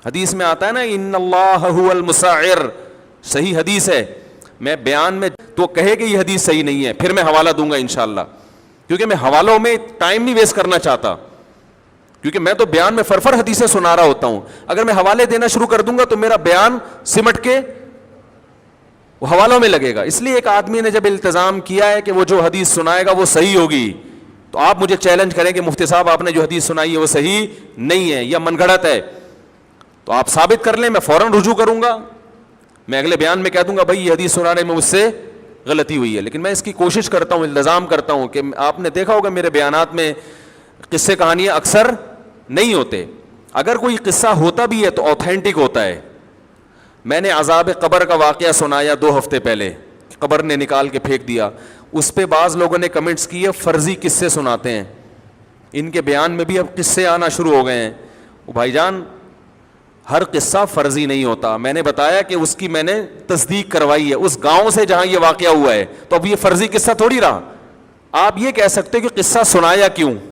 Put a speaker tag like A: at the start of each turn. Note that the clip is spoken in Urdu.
A: حدیث میں آتا ہے نا ان اللہ هو المسعر، صحیح حدیث ہے. میں بیان میں تو کہے کہ یہ حدیث صحیح نہیں ہے پھر میں حوالہ دوں گا انشاءاللہ، کیونکہ میں حوالوں میں ٹائم نہیں ویسٹ کرنا چاہتا، کیونکہ میں تو بیان میں فرفر حدیثیں سنا رہا ہوتا ہوں. اگر میں حوالے دینا شروع کر دوں گا تو میرا بیان سمٹ کے وہ حوالوں میں لگے گا. اس لیے ایک آدمی نے جب التزام کیا ہے کہ وہ جو حدیث سنائے گا وہ صحیح ہوگی، تو آپ مجھے چیلنج کریں کہ مفتی صاحب آپ نے جو حدیث سنائی ہے وہ صحیح نہیں ہے یا من گھڑت ہے، تو آپ ثابت کر لیں، میں فوراً رجوع کروں گا. میں اگلے بیان میں کہہ دوں گا بھائی یہ حدیث سنانے میں مجھ سے غلطی ہوئی ہے. لیکن میں اس کی کوشش کرتا ہوں، التزام کرتا ہوں کہ آپ نے دیکھا ہوگا میرے بیانات میں قصے کہانیاں اکثر نہیں ہوتے. اگر کوئی قصہ ہوتا بھی ہے تو اوتھینٹک ہوتا ہے. میں نے عذاب قبر کا واقعہ سنایا 2 ہفتے پہلے، قبر نے نکال کے پھینک دیا. اس پہ بعض لوگوں نے کمنٹس کیے فرضی قصے سناتے ہیں، ان کے بیان میں بھی اب قصے آنا شروع ہو گئے ہیں. بھائی جان ہر قصہ فرضی نہیں ہوتا. میں نے بتایا کہ اس کی میں نے تصدیق کروائی ہے اس گاؤں سے جہاں یہ واقعہ ہوا ہے، تو اب یہ فرضی قصہ تھوڑی رہا. آپ یہ کہہ سکتے کہ قصہ سنایا کیوں.